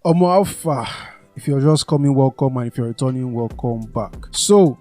Omo Alpha, if you're just coming, welcome, and if you're returning, welcome back. So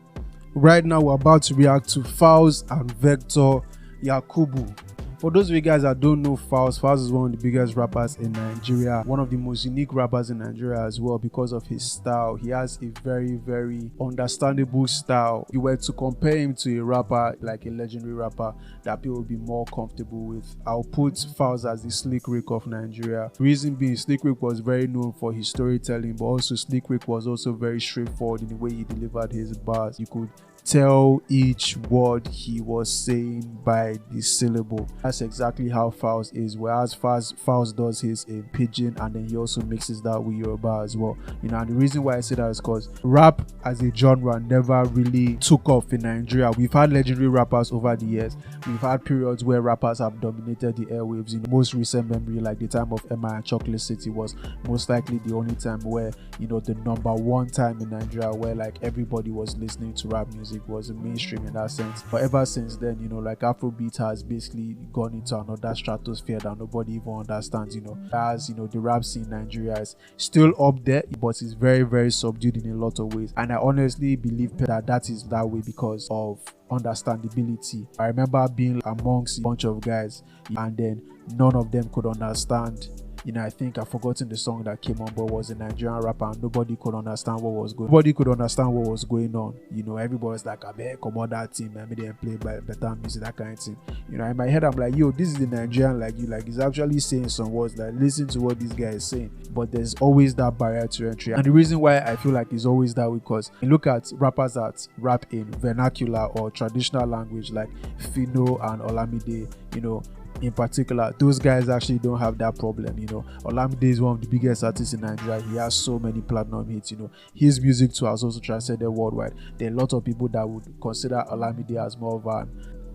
right now we're about to react to Falz and Vector, Yakubu. For those of you guys that don't know Falz is one of the biggest rappers in Nigeria, one of the most unique rappers in Nigeria as well because of his style. He has a very, very understandable style. If you were to compare him to a rapper, like a legendary rapper that people will be more comfortable with, I'll put Falz as the Slick Rick of Nigeria. Reason being, Slick Rick was very known for his storytelling, but also Slick Rick was also very straightforward in the way he delivered his bars. You could tell each word he was saying by the syllable. That's exactly how Falz is, whereas Falz does his in pidgin, and then he also mixes that with Yoruba as well. You know, and the reason why I say that is because rap as a genre never really took off in Nigeria. We've had legendary rappers over the years. We've had periods where rappers have dominated the airwaves. In the most recent memory, like the time of Emma and Chocolate City, was most likely the only time where, you know, the #1 time in Nigeria where like everybody was listening to rap music was mainstream in that sense. But ever since then, you know, like Afrobeat has basically gone into another stratosphere that nobody even understands. You know, as you know, the rap scene in Nigeria is still up there, but it's very, very subdued in a lot of ways. And I honestly believe that is that way because of understandability. I remember being amongst a bunch of guys and then none of them could understand. You know, I think I've forgotten the song that came on, but it was a Nigerian rapper and nobody could understand what was going on. Nobody could understand what was going on. You know, everybody was like, I bet come on that team, I made them play by better music, that kind of thing. You know, in my head, I'm like, yo, this is the Nigerian like you, like he's actually saying some words, like listen to what this guy is saying. But there's always that barrier to entry. And the reason why I feel like it's always that way, because you look at rappers that rap in vernacular or traditional language like Fino and Olamide, you know, in particular, those guys actually don't have that problem. You know, Olamide is one of the biggest artists in Nigeria. He has so many platinum hits. You know, his music too has also transcended worldwide. There are a lot of people that would consider Olamide as more of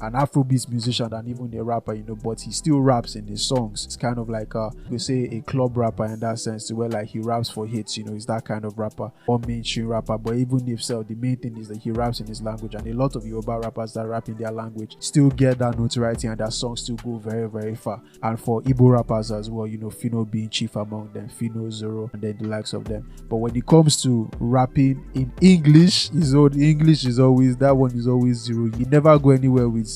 an Afrobeat musician than even a rapper, you know, but he still raps in his songs. It's kind of like we say a club rapper in that sense, where like he raps for hits, you know, he's that kind of rapper or mainstream rapper. But even if so, the main thing is that he raps in his language, and a lot of Yoruba rappers that rap in their language still get that notoriety and their songs still go very, very far. And for Igbo rappers as well, you know, Fino being chief among them, Fino, Zoro, and then the likes of them. But when it comes to rapping in English, English is always, that one is always zero. You never go anywhere with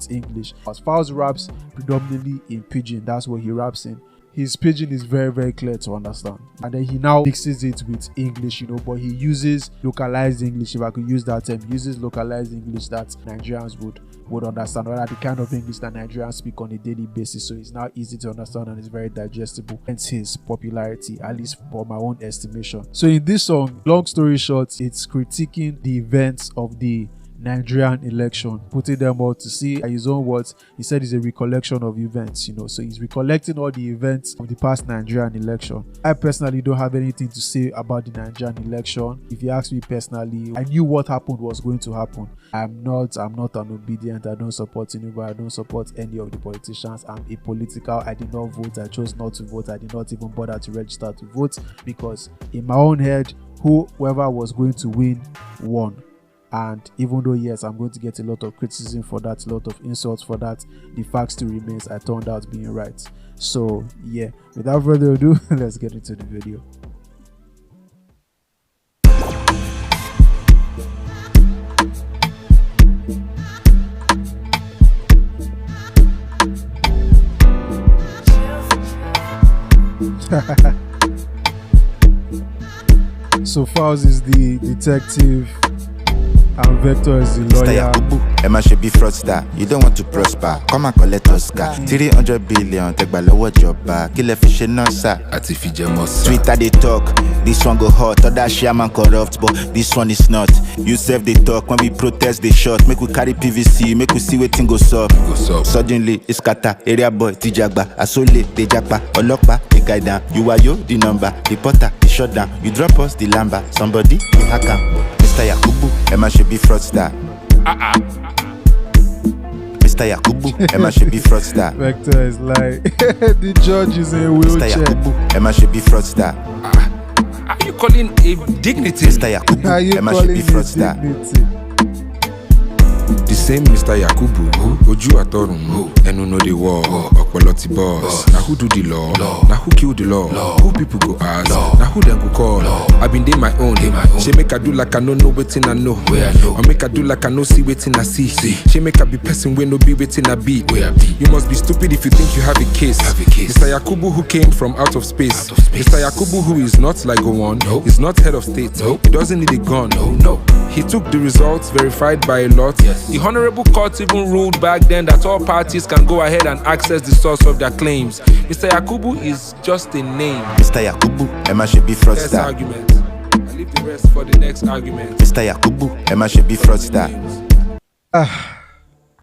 English. As Falz raps predominantly in pidgin, that's what he raps in. His pidgin is very, very clear to understand, and then he now mixes it with English, you know, but he uses localized English, if I could use that term. He uses localized English that Nigerians would understand, or the kind of English that Nigerians speak on a daily basis. So it's now easy to understand and it's very digestible, hence his popularity, at least for my own estimation. So in this song, long story short, it's critiquing the events of the Nigerian election, putting them all to see. In his own words, he said it's a recollection of events, you know, so he's recollecting all the events of the past Nigerian election. I personally don't have anything to say about the Nigerian election. If you ask me personally, I knew what happened was going to happen. I'm not an obedient. I don't support anybody. I don't support any of the politicians. I'm apolitical. I did not vote. I chose not to vote. I did not even bother to register to vote, because in my own head, whoever was going to win won. And even though, yes, I'm going to get a lot of criticism for that, a lot of insults for that, the fact still remains I turned out being right. So yeah, without further ado, let's get into the video. So Falz is the detective and Vector is the lawyer. Yakubu, Emma should be fraudster. You don't want to prosper. Come and collect Oscar. 300 billion, take by lower job back. Kill a fish in sir. Twitter they talk. This one go hot. Other shaman corrupt, but this one is not. You serve they talk. When we protest, they shot. Make we carry PVC. Make we see what thing goes up. Suddenly, it's kata. Area boy, Tijagba. Asole, they jackpa. Olokpa, they guide down. You are yo, the number. The potter, the shutdown. You drop us, the lamba. Somebody, the hacker. Mr. Yakubu, Emma should be fraudster. Mr. Yakubu, Emma should be fraudster. Vector is like, the judge is in a wheelchair. Mr. Yakubu, Emma should be fraudster. Are you calling a dignity? Mr. Yakubu, Emma should be fraudster. The same Mr. Yakubu, Oju Atorun, Enu no the war, Okpoloti boss. Now who do the law? Now who kill the law? Who people go ask? Now who them go call? I been day my own. She make I do like I know waiting I know. Or make I do like I know see waiting I see. She make I be person when no be waiting I be. You must be stupid if you think you have a case. Mr. Yakubu who came from out of space. Mr. Yakubu who is not like Gowon, is not head of state. He doesn't need a gun. He took the results verified by a lot. The Honorable Court even ruled back then that all parties can go ahead and access the source of their claims. Mr. Yakubu is just a name. Mr. Yakubu, Emma should be Next fraudster. argument. I leave the rest for the next argument. Mr. Yakubu, Emma should be fraudster.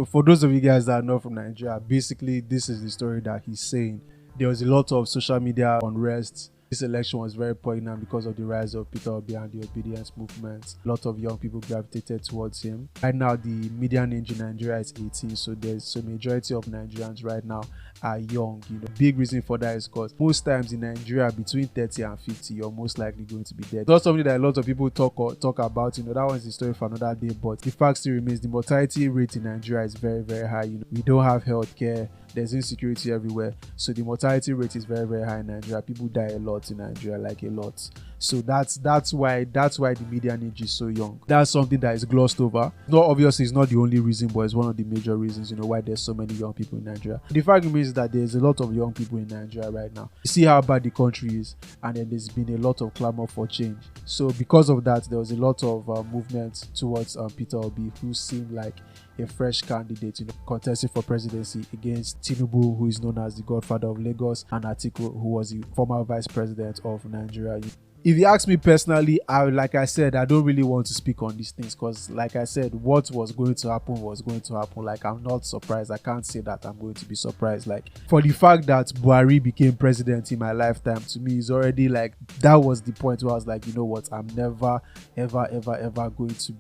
For those of you guys that are not from Nigeria, basically this is the story that he's saying. There was a lot of social media unrest. This election was very poignant because of the rise of Peter Obi and the obedience movement. A lot of young people gravitated towards him. Right now, the median age in Nigeria is 18, so there's a majority of Nigerians right now are young. Big reason for that is because most times in Nigeria, between 30 and 50, you're most likely going to be dead. It's not something that a lot of people talk about. That one's the story for another day. But the fact still remains: the mortality rate in Nigeria is very, very high. We don't have healthcare. There's insecurity everywhere, so the mortality rate is very, very high in Nigeria. People die a lot in Nigeria, like a lot. So that's why the median age is so young. That's something that is glossed over. Not obviously, it's not the only reason, but it's one of the major reasons, why there's so many young people in Nigeria. The fact remains that there's a lot of young people in Nigeria right now. You see how bad the country is, and then there's been a lot of clamor for change. So because of that, there was a lot of movement towards Peter Obi, who seemed like a fresh candidate, contesting for presidency against Tinubu, who is known as the godfather of Lagos, and Atiku, who was the former vice president of Nigeria. If you ask me personally, like I said, I don't really want to speak on these things because, like I said, what was going to happen was going to happen. Like, I'm not surprised. I can't say that I'm going to be surprised. Like, for the fact that Buhari became president in my lifetime, to me, is already like, that was the point where I was like, you know what, I'm never, ever, ever, ever going to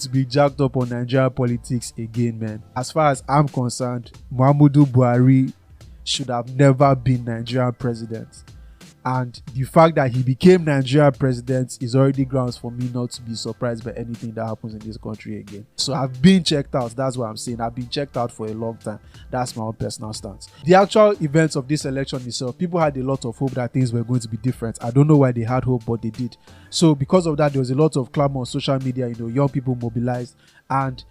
be jacked up on Nigerian politics again, man. As far as I'm concerned, Muhammadu Buhari should have never been Nigerian president. And the fact that he became Nigerian president is already grounds for me not to be surprised by anything that happens in this country again. So I've been checked out. That's what I'm saying. I've been checked out for a long time. That's my own personal stance. The actual events of this election itself, people had a lot of hope that things were going to be different. I don't know why they had hope, but they did. So because of that, there was a lot of clamor on social media. Young people mobilized, and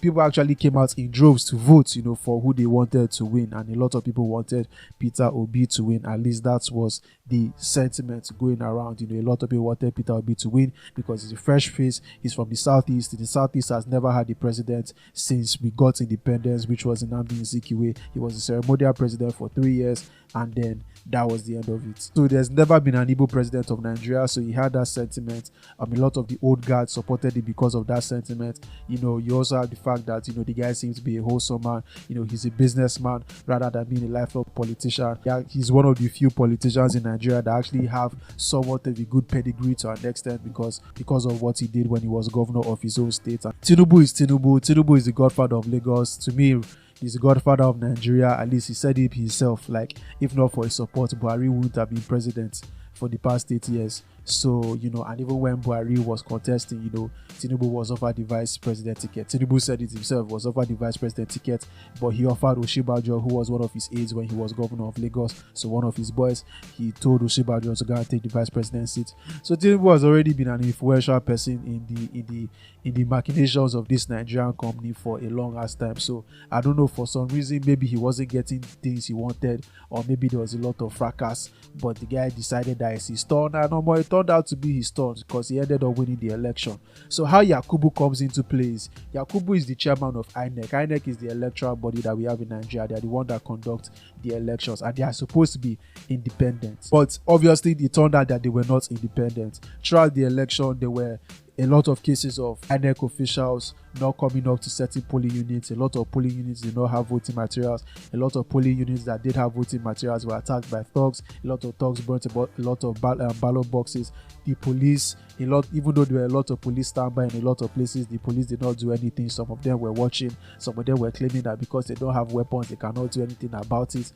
people actually came out in droves to vote, for who they wanted to win. And a lot of people wanted Peter Obi to win. At least that was the sentiment going around. A lot of people wanted Peter Obi to win because he's a fresh face. He's from the Southeast. The Southeast has never had a president since we got independence, which was Nnamdi Azikiwe. He was a ceremonial president for 3 years, and then that was the end of it. So there's never been an Igbo president of Nigeria, so he had that sentiment. A lot of the old guard supported it because of that sentiment. You also have the fact that the guy seems to be a wholesome man. He's a businessman rather than being a lifelong politician. Yeah, he's one of the few politicians in Nigeria that actually have somewhat of a good pedigree to an extent because of what he did when he was governor of his own state. And Tinubu is Tinubu. Tinubu is the godfather of Lagos. To me, he's the godfather of Nigeria. At least he said it himself. Like, if not for his support, Buhari wouldn't have been president for the past 8 years. So, and even when Buhari was contesting, Tinubu was offered the vice president ticket. Tinubu said it himself, was offered the vice president ticket, but he offered Oshibajo, who was one of his aides when he was governor of Lagos. So one of his boys, he told Oshibajo to go and take the vice president seat. So Tinubu has already been an influential person in the machinations of this Nigerian company for a long ass time. So I don't know, for some reason, maybe he wasn't getting things he wanted, or maybe there was a lot of fracas, but the guy decided that it's his turn, and no more, it turned out to be his turn because he ended up winning the election. So how Yakubu comes into play is, Yakubu is the chairman of INEC. INEC is the electoral body that we have in Nigeria. They are the one that conduct the elections, and they are supposed to be independent. But obviously, it turned out that they were not independent. Throughout the election, there were a lot of cases of INEC officials not coming up to certain polling units. A lot of polling units did not have voting materials. A lot of polling units that did have voting materials were attacked by thugs. A lot of thugs burnt a lot of ballot boxes. The police, even though there were a lot of police standby in a lot of places, the police did not do anything. Some of them were watching. Some of them were claiming that because they don't have weapons, they cannot do anything about it.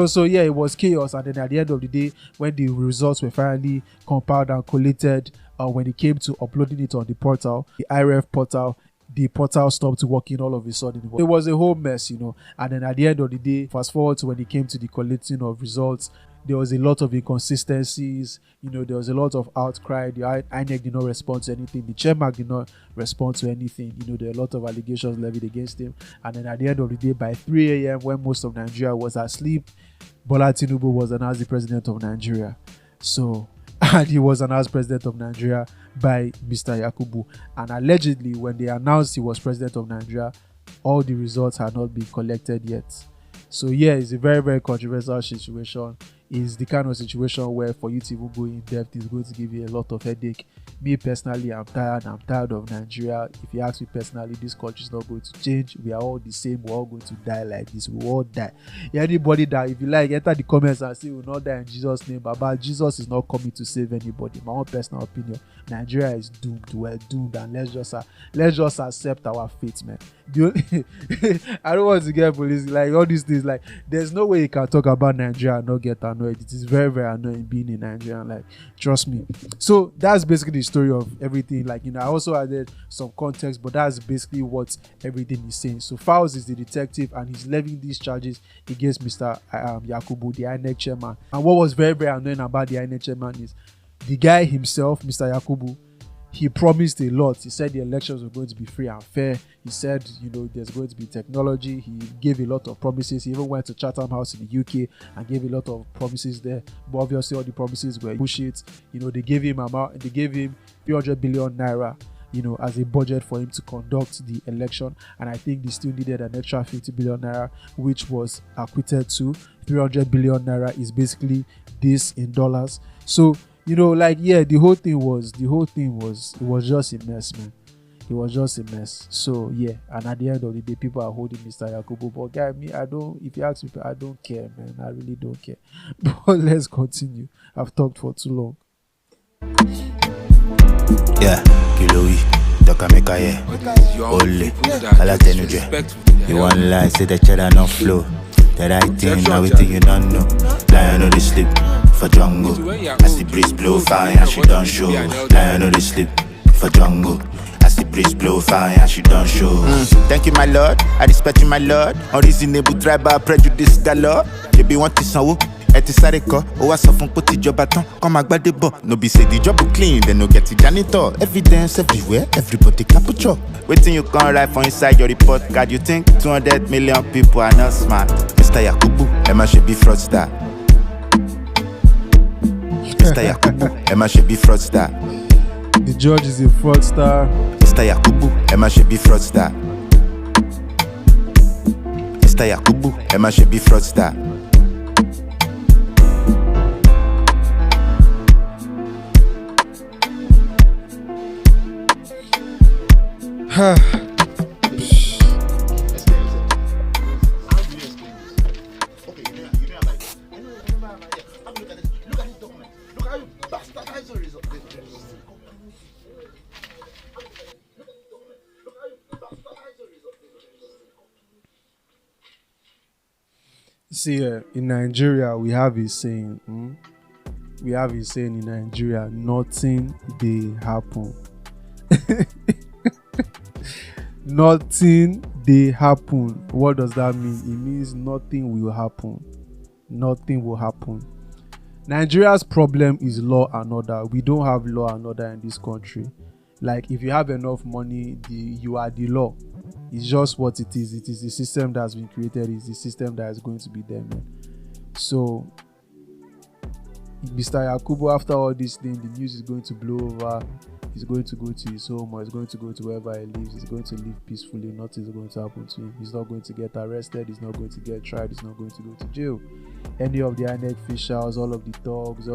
So yeah, it was chaos. And then at the end of the day, when the results were finally compiled and collated, when it came to uploading it on the portal, the IRF portal, the portal stopped working all of a sudden. It was a whole mess, you know. And then at the end of the day, fast forward to when it came to the collecting of results, there was a lot of inconsistencies, you know, there was a lot of outcry. The INEC did not respond to anything. The chairman did not respond to anything. You know, there are a lot of allegations levied against him. And then at the end of the day, by 3 a.m., when most of Nigeria was asleep, Bola Tinubu was announced the president of Nigeria. So, and he was announced president of Nigeria by Mr. Yakubu. And allegedly, when they announced he was president of Nigeria, all the results had not been collected yet. So yeah, it's a very, very controversial situation. It's the kind of situation where for you to even go in depth is going to give you a lot of headache. Me personally, I'm tired of Nigeria. If you ask me personally, this country is not going to change. We are all the same. We're all going to die like this. We all die. Anybody that, if you like, enter the comments and say we will not die in Jesus' name. But Jesus is not coming to save anybody. My own personal opinion, Nigeria is doomed. We're doomed, and let's just accept our fate, man. I don't want to get police, like all these things. Like, there's no way you can talk about Nigeria and not get annoyed. It is very, very annoying being in Nigeria. Like, trust me. So that's basically the story of everything. Like, you know, I also added some context, but that's basically what everything is saying. So Falz is the detective, and he's levying these charges against Mr. Yakubu, the INEC chairman. And what was very, very annoying about the INEC chairman is the guy himself, Mr. Yakubu. He promised a lot. He said the elections were going to be free and fair. He said, you know, there's going to be technology. He gave a lot of promises. He even went to Chatham House in the UK and gave a lot of promises there. But obviously, all the promises were bullshit. You know, they gave him 300 billion naira, you know, as a budget for him to conduct the election. And I think they still needed an extra 50 billion naira, which was acquitted to. 300 billion naira is basically this in dollars. So, you know, like, yeah, the whole thing was just a mess, man. It was just a mess. So yeah, and at the end of the day, people are holding Mr. Yakubu. But guy, if you ask me, I don't care, man. I really don't care. But let's continue. I've talked for too long. Yeah, Kilowi, Dokameka, yeah. Ole, Alatenuje. You want lie, say the cheddar no flow. The right thing, now we think you don't know. Lion no they sleep for jungle. As the breeze blow fire and she don't show. Lion no they sleep for jungle. As the breeze blow fire and she don't show. Thank you, my lord. I respect you, my lord. Unreasonable tribal prejudice galore. You be wanting some. Eti sare ko, o wa sọ fún pé tíjọba tán, kọ́ máa gbádé bọ̀. No be say the job will clean, then no get the janitor. Evidence everywhere, everybody capture. Waiting you can write for inside your report card. You think 200 million people are not smart? Mr. Yakubu, Emma should be fraudster. Mr. Yakubu, Emma should be fraudster. The judge is a fraudster. Mr. Yakubu, Emma should be fraudster. Mr. Yakubu, Emma should be fraudster. See, in Nigeria, we have a saying. We have a saying in Nigeria: nothing they happen. Nothing they happen. What does that mean? It means nothing will happen. Nothing will happen. Nigeria's problem is law and order. We don't have law and order in this country. Like, if you have enough money, you are the law. It's just what it is. It is the system that's been created. It's the system that is going to be there, man. So, Mr. Yakubu, after all these things, the news is going to blow over. He's going to go to his home, or he's going to go to wherever he lives. He's going to live peacefully. Nothing is going to happen to him. He's not going to get arrested. He's not going to get tried. He's not going to go to jail. Any of the INEC officials, all of the thugs,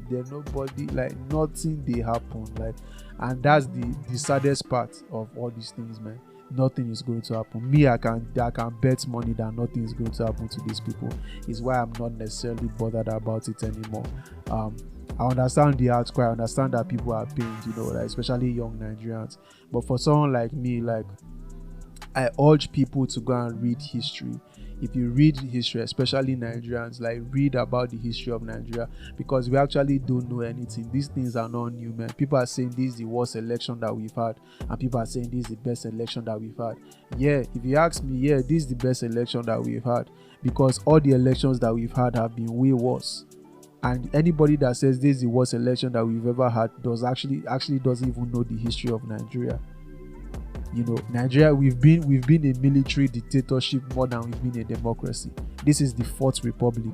there's nobody, like, nothing they happen. Like, and that's the saddest part of all these things, man. Nothing is going to happen. Me, I can bet money that nothing is going to happen to these people. It's why I'm not necessarily bothered about it anymore. I understand the outcry. I understand that people are pained, you know, like, especially young Nigerians. But for someone like me, like, I urge people to go and read history. if you read history, especially Nigerians, like read about the history of Nigeria, because we actually don't know anything. These things are not new, man. People are saying this is the worst election that we've had, and people are saying this is the best election that we've had. Yeah, if you ask me, yeah, this is the best election that we've had, because all the elections that we've had have been way worse. And anybody that says this is the worst election that we've ever had does actually doesn't even know the history of Nigeria. You know, Nigeria, we've been a military dictatorship more than we've been a democracy. This is the fourth republic.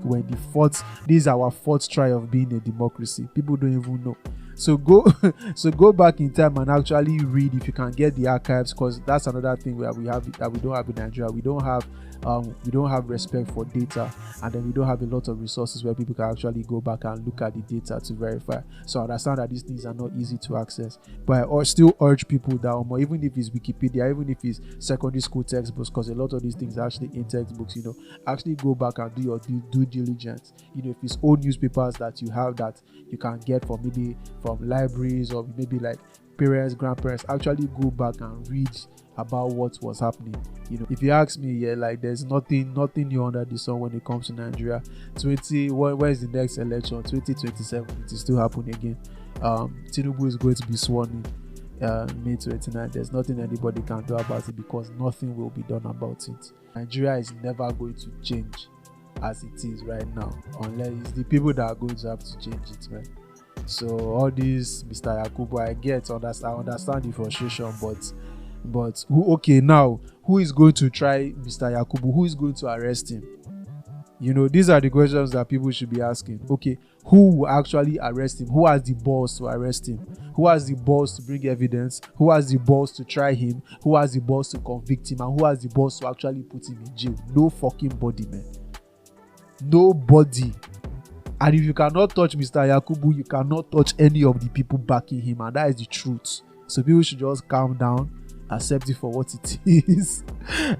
This is our fourth try of being a democracy. People don't even know. So go back in time and actually read if you can get the archives, because that's another thing where we have that we don't have in Nigeria. We don't have respect for data, and then we don't have a lot of resources where people can actually go back and look at the data to verify. So I understand that these things are not easy to access, but I still urge people that even if it's Wikipedia, even if it's secondary school textbooks, because a lot of these things are actually in textbooks, you know, actually go back and do your due diligence. You know, if it's old newspapers that you have that you can get from libraries, or maybe like parents, grandparents, actually go back and read about what was happening. You know, if you ask me, yeah, like there's nothing new under the sun when it comes to Nigeria. Where's the next election? 2027, it is still happening again. Tinubu is going to be sworn in May 29. There's nothing anybody can do about it, because nothing will be done about it. Nigeria is never going to change as it is right now, unless it's the people that are going to have to change it, right? So all this, Mr. Yakubu, I understand the frustration, but who is going to try Mr. Yakubu? Who is going to arrest him? You know, these are the questions that people should be asking. Okay, who will actually arrest him? Who has the balls to arrest him? Who has the balls to bring evidence? Who has the balls to try him? Who has the balls to convict him? And who has the balls to actually put him in jail? No fucking body, man. Nobody. And if you cannot touch Mr. Yakubu, you cannot touch any of the people backing him, and that is the truth. So people should just calm down, accept it for what it is,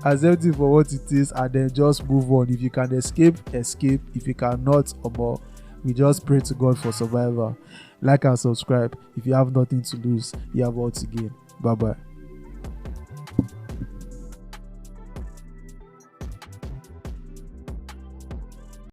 and then just move on. If you can escape. If you cannot, we just pray to God for survival. Like and subscribe. If you have nothing to lose, you have all to gain. Bye bye.